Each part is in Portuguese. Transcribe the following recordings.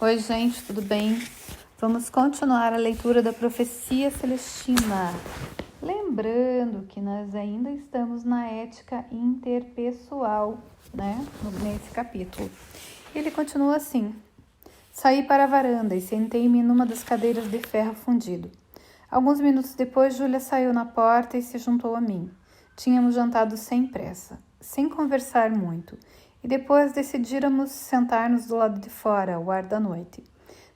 Oi, gente, tudo bem? Vamos continuar a leitura da Profecia Celestina. Lembrando que nós ainda estamos na ética interpessoal, né? Nesse capítulo. Ele continua assim. Saí para a varanda e sentei-me numa das cadeiras de ferro fundido. Alguns minutos depois, Júlia saiu na porta e se juntou a mim. Tínhamos jantado sem pressa, sem conversar muito, e depois decidíramos sentar-nos do lado de fora, ao ar da noite.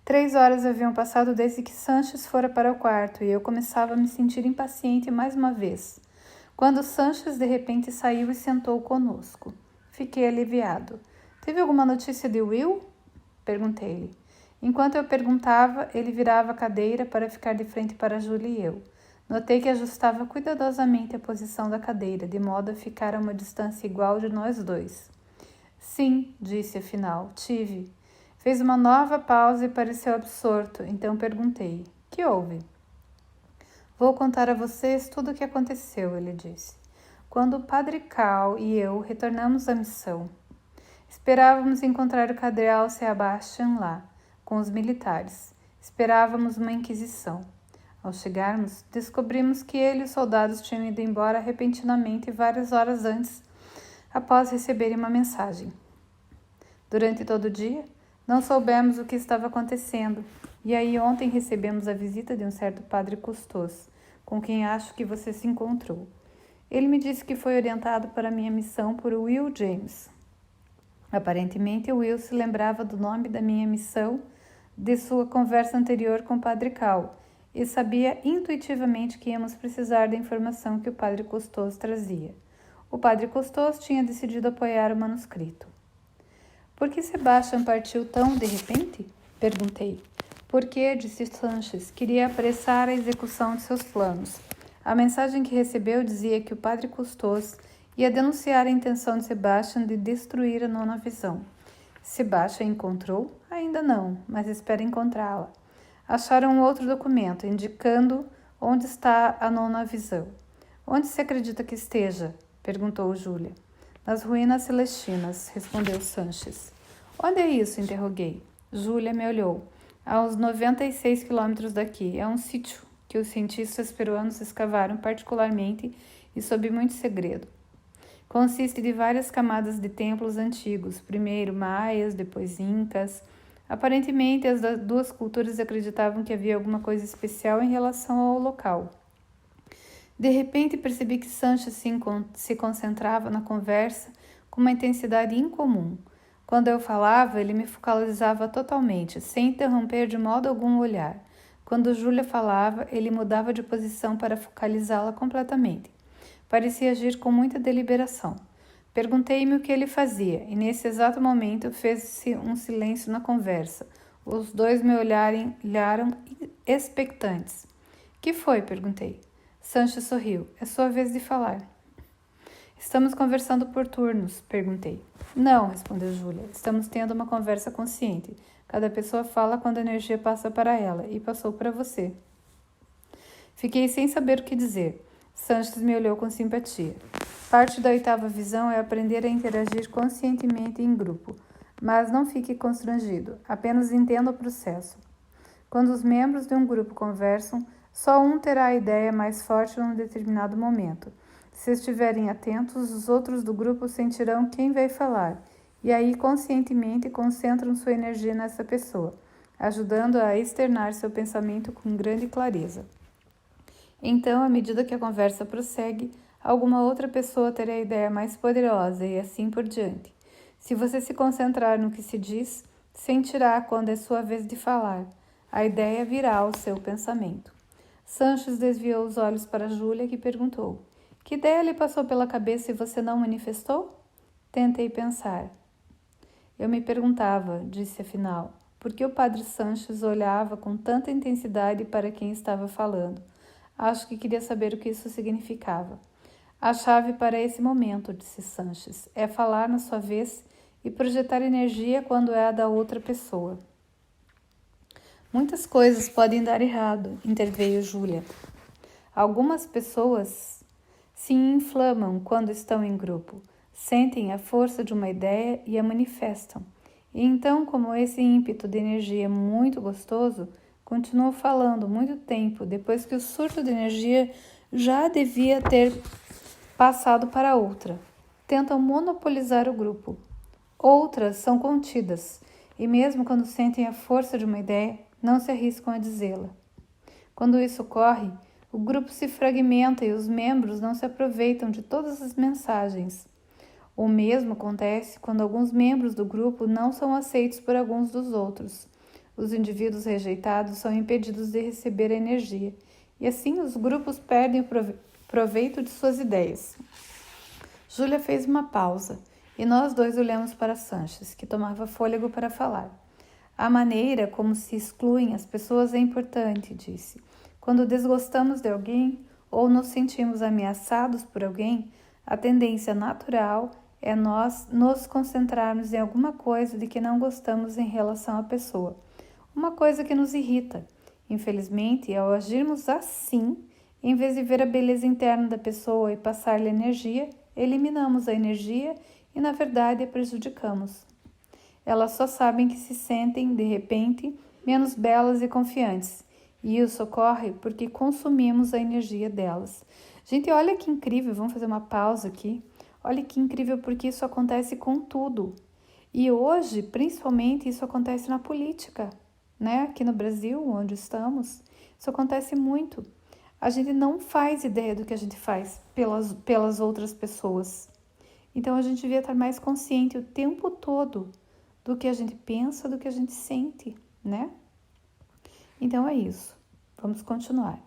3 horas haviam passado desde que Sanches fora para o quarto e eu começava a me sentir impaciente mais uma vez, quando Sanches de repente saiu e sentou conosco. Fiquei aliviado. Teve alguma notícia de Will? Perguntei-lhe. Enquanto eu perguntava, ele virava a cadeira para ficar de frente para Júlia e eu. Notei que ajustava cuidadosamente a posição da cadeira, de modo a ficar a uma distância igual de nós dois. Sim, disse afinal, tive. Fez uma nova pausa e pareceu absorto, então perguntei. Que houve? Vou contar a vocês tudo o que aconteceu, ele disse. Quando o Padre Cal e eu retornamos à missão, esperávamos encontrar o Cardeal Sebastian lá, com os militares. Esperávamos uma inquisição. Ao chegarmos, descobrimos que ele e os soldados tinham ido embora repentinamente várias horas antes, após receberem uma mensagem. Durante todo o dia, não soubemos o que estava acontecendo, e aí ontem recebemos a visita de um certo padre Custos, com quem acho que você se encontrou. Ele me disse que foi orientado para minha missão por Will James. Aparentemente, Will se lembrava do nome da minha missão de sua conversa anterior com o padre Cal, e sabia intuitivamente que íamos precisar da informação que o padre Custos trazia. O padre Custos tinha decidido apoiar o manuscrito. Por que Sebastian partiu tão de repente? Perguntei. Porque, disse Sanches, queria apressar a execução de seus planos. A mensagem que recebeu dizia que o padre Custos ia denunciar a intenção de Sebastian de destruir a nona visão. Sebastian encontrou? Ainda não, mas espera encontrá-la. Acharam um outro documento, indicando onde está a nona visão. Onde se acredita que esteja? Perguntou Júlia. Nas ruínas celestinas, respondeu Sanches. Onde é isso? Interroguei. Júlia me olhou. A uns 96 quilômetros daqui. É um sítio que os cientistas peruanos escavaram particularmente e sob muito segredo. Consiste de várias camadas de templos antigos, primeiro maias, depois incas. Aparentemente, as duas culturas acreditavam que havia alguma coisa especial em relação ao local. De repente, percebi que Sanches se concentrava na conversa com uma intensidade incomum. Quando eu falava, ele me focalizava totalmente, sem interromper de modo algum o olhar. Quando Júlia falava, ele mudava de posição para focalizá-la completamente. Parecia agir com muita deliberação. Perguntei-me o que ele fazia, e nesse exato momento fez-se um silêncio na conversa. Os dois me olharam expectantes. Que foi? Perguntei. Sanches sorriu. É sua vez de falar. Estamos conversando por turnos, perguntei. Não, respondeu Júlia. Estamos tendo uma conversa consciente. Cada pessoa fala quando a energia passa para ela, e passou para você. Fiquei sem saber o que dizer. Sanches me olhou com simpatia. Parte da oitava visão é aprender a interagir conscientemente em grupo, mas não fique constrangido, apenas entenda o processo. Quando os membros de um grupo conversam, só um terá a ideia mais forte num determinado momento. Se estiverem atentos, os outros do grupo sentirão quem vai falar, e aí conscientemente concentram sua energia nessa pessoa, ajudando a externar seu pensamento com grande clareza. Então, à medida que a conversa prossegue, alguma outra pessoa terá a ideia mais poderosa e assim por diante. Se você se concentrar no que se diz, sentirá quando é sua vez de falar. A ideia virá ao seu pensamento. Sanches desviou os olhos para Júlia, que perguntou: que ideia lhe passou pela cabeça e você não manifestou? Tentei pensar. Eu me perguntava, disse afinal, por que o padre Sanches olhava com tanta intensidade para quem estava falando. Acho que queria saber o que isso significava. A chave para esse momento, disse Sanches, é falar na sua vez e projetar energia quando é a da outra pessoa. Muitas coisas podem dar errado, interveio Júlia. Algumas pessoas se inflamam quando estão em grupo, sentem a força de uma ideia e a manifestam. E então, como esse ímpeto de energia é muito gostoso, continuou falando muito tempo, depois que o surto de energia já devia ter passado para outra. Tentam monopolizar o grupo. Outras são contidas, e mesmo quando sentem a força de uma ideia, não se arriscam a dizê-la. Quando isso ocorre, o grupo se fragmenta e os membros não se aproveitam de todas as mensagens. O mesmo acontece quando alguns membros do grupo não são aceitos por alguns dos outros. Os indivíduos rejeitados são impedidos de receber a energia, e assim os grupos perdem o proveito de suas ideias. Júlia fez uma pausa, e nós dois olhamos para Sanches, que tomava fôlego para falar. A maneira como se excluem as pessoas é importante, disse. Quando desgostamos de alguém ou nos sentimos ameaçados por alguém, a tendência natural é nós nos concentrarmos em alguma coisa de que não gostamos em relação à pessoa, uma coisa que nos irrita. Infelizmente, ao agirmos assim, em vez de ver a beleza interna da pessoa e passar-lhe energia, eliminamos a energia e, na verdade, a prejudicamos. Elas só sabem que se sentem, de repente, menos belas e confiantes. E isso ocorre porque consumimos a energia delas. Gente, olha que incrível, vamos fazer uma pausa aqui. Olha que incrível porque isso acontece com tudo. E hoje, principalmente, isso acontece na política, né? Aqui no Brasil, onde estamos, isso acontece muito. A gente não faz ideia do que a gente faz pelas outras pessoas. Então, a gente devia estar mais consciente o tempo todo do que a gente pensa, do que a gente sente, né? Então, é isso. Vamos continuar.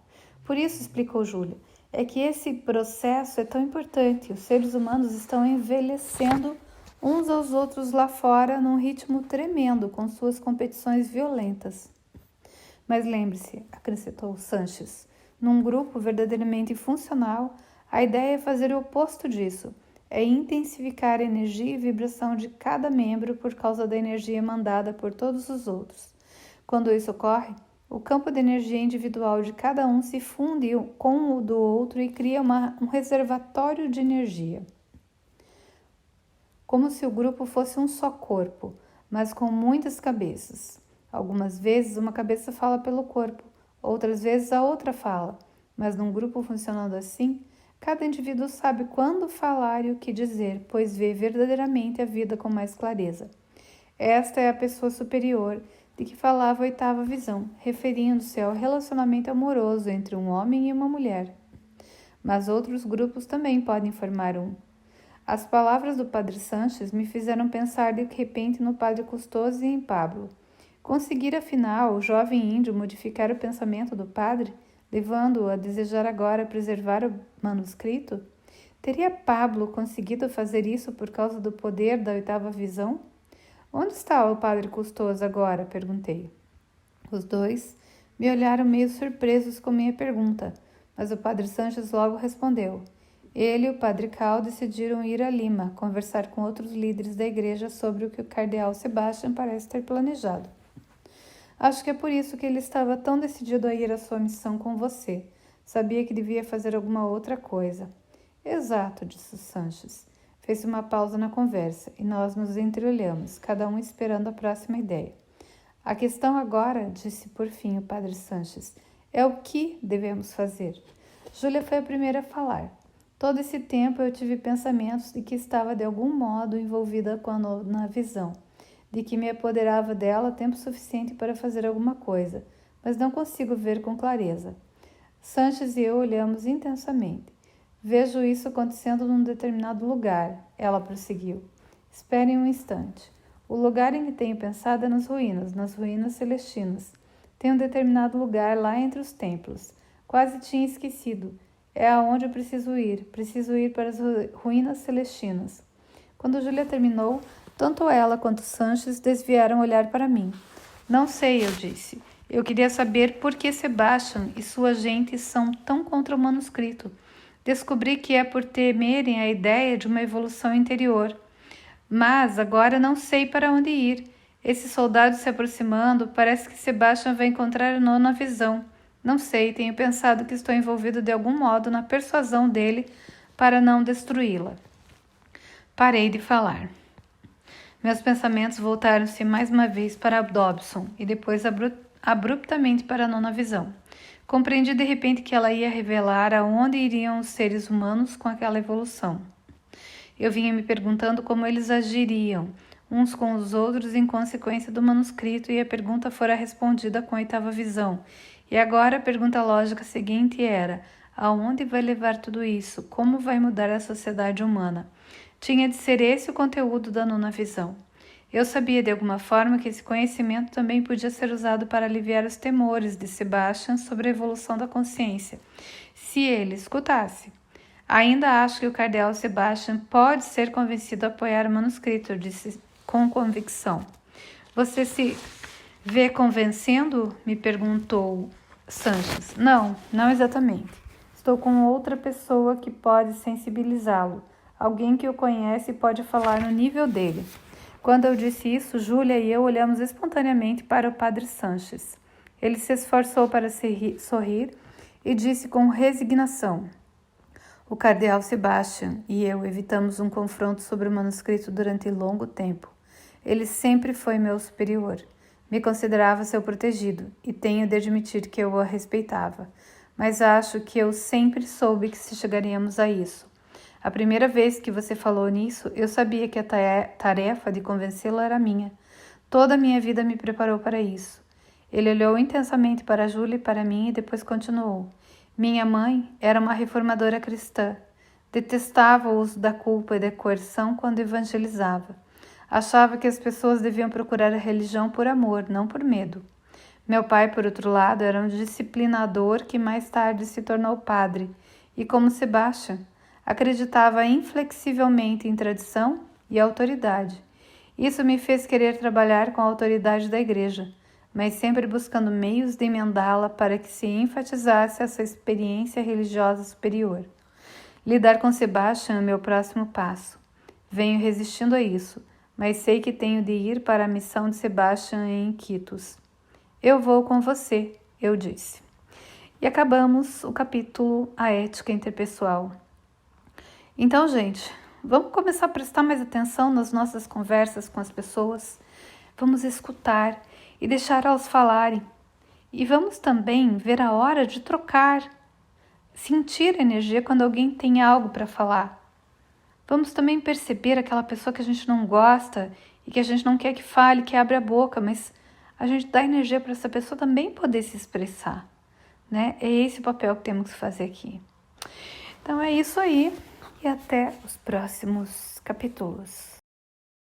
Por isso, explicou Júlia, é que esse processo é tão importante. Os seres humanos estão envelhecendo uns aos outros lá fora num ritmo tremendo, com suas competições violentas. Mas lembre-se, acrescentou Sanches, num grupo verdadeiramente funcional, a ideia é fazer o oposto disso, é intensificar a energia e vibração de cada membro por causa da energia mandada por todos os outros. Quando isso ocorre, o campo de energia individual de cada um se funde com o do outro e cria um reservatório de energia. Como se o grupo fosse um só corpo, mas com muitas cabeças. Algumas vezes uma cabeça fala pelo corpo, outras vezes a outra fala, mas num grupo funcionando assim, cada indivíduo sabe quando falar e o que dizer, pois vê verdadeiramente a vida com mais clareza. Esta é a pessoa superior de que falava a oitava visão, referindo-se ao relacionamento amoroso entre um homem e uma mulher. Mas outros grupos também podem formar um. As palavras do Padre Sanches me fizeram pensar de repente no Padre Custoso e em Pablo. Conseguir, afinal, o jovem índio modificar o pensamento do padre, levando-o a desejar agora preservar o manuscrito? Teria Pablo conseguido fazer isso por causa do poder da oitava visão? Onde está o Padre Custoso agora? Perguntei. Os dois me olharam meio surpresos com minha pergunta, mas o Padre Sanches logo respondeu. Ele e o Padre Cal decidiram ir a Lima, conversar com outros líderes da igreja sobre o que o cardeal Sebastião parece ter planejado. Acho que é por isso que ele estava tão decidido a ir à sua missão com você. Sabia que devia fazer alguma outra coisa. Exato, disse Sanches. Fez uma pausa na conversa e nós nos entreolhamos, cada um esperando a próxima ideia. A questão agora, disse por fim o Padre Sanches, é o que devemos fazer. Júlia foi a primeira a falar. Todo esse tempo eu tive pensamentos de que estava de algum modo envolvida na visão, de que me apoderava dela tempo suficiente para fazer alguma coisa, mas não consigo ver com clareza. Sanches e eu olhamos intensamente. Vejo isso acontecendo num determinado lugar, ela prosseguiu. Esperem um instante. O lugar em que tenho pensado é nas ruínas celestinas. Tem um determinado lugar lá entre os templos. Quase tinha esquecido. É aonde eu preciso ir. Preciso ir para as ruínas celestinas. Quando Júlia terminou, tanto ela quanto Sanches desviaram o olhar para mim. Não sei, eu disse. Eu queria saber por que Sebastião e sua gente são tão contra o manuscrito. Descobri que é por temerem a ideia de uma evolução interior. Mas agora não sei para onde ir. Esses soldados se aproximando, parece que Sebastião vai encontrar a nona visão. Não sei, tenho pensado que estou envolvido de algum modo na persuasão dele para não destruí-la. Parei de falar. Meus pensamentos voltaram-se mais uma vez para Dobson e depois abruptamente para a nona visão. Compreendi de repente que ela ia revelar aonde iriam os seres humanos com aquela evolução. Eu vinha me perguntando como eles agiriam uns com os outros em consequência do manuscrito, e a pergunta fora respondida com a oitava visão. E agora a pergunta lógica seguinte era: aonde vai levar tudo isso? Como vai mudar a sociedade humana? Tinha de ser esse o conteúdo da nona visão. Eu sabia de alguma forma que esse conhecimento também podia ser usado para aliviar os temores de Sebastian sobre a evolução da consciência, se ele escutasse. Ainda acho que o cardeal Sebastian pode ser convencido a apoiar o manuscrito, eu disse com convicção. Você se vê convencendo? Me perguntou Sanches. Não exatamente. Estou com outra pessoa que pode sensibilizá-lo. Alguém que o conhece e pode falar no nível dele. Quando eu disse isso, Júlia e eu olhamos espontaneamente para o padre Sanches. Ele se esforçou para sorrir e disse com resignação: o cardeal Sebastian e eu evitamos um confronto sobre o manuscrito durante longo tempo. Ele sempre foi meu superior. Me considerava seu protegido e tenho de admitir que eu o respeitava. Mas acho que eu sempre soube que se chegaríamos a isso. A primeira vez que você falou nisso, eu sabia que a tarefa de convencê-lo era minha. Toda a minha vida me preparou para isso. Ele olhou intensamente para Júlia e para mim e depois continuou. Minha mãe era uma reformadora cristã. Detestava o uso da culpa e da coerção quando evangelizava. Achava que as pessoas deviam procurar a religião por amor, não por medo. Meu pai, por outro lado, era um disciplinador que mais tarde se tornou padre, e como Sebastian, acreditava inflexivelmente em tradição e autoridade. Isso me fez querer trabalhar com a autoridade da igreja, mas sempre buscando meios de emendá-la para que se enfatizasse essa experiência religiosa superior. Lidar com Sebastian é meu próximo passo. Venho resistindo a isso, mas sei que tenho de ir para a missão de Sebastian em Quitos. Eu vou com você, eu disse. E acabamos o capítulo A Ética Interpessoal. Então, gente, vamos começar a prestar mais atenção nas nossas conversas com as pessoas. Vamos escutar e deixar elas falarem. E vamos também ver a hora de trocar, sentir a energia quando alguém tem algo para falar. Vamos também perceber aquela pessoa que a gente não gosta e que a gente não quer que fale, que abre a boca, mas a gente dá energia para essa pessoa também poder se expressar, né? É esse o papel que temos que fazer aqui. Então é isso aí e até os próximos capítulos.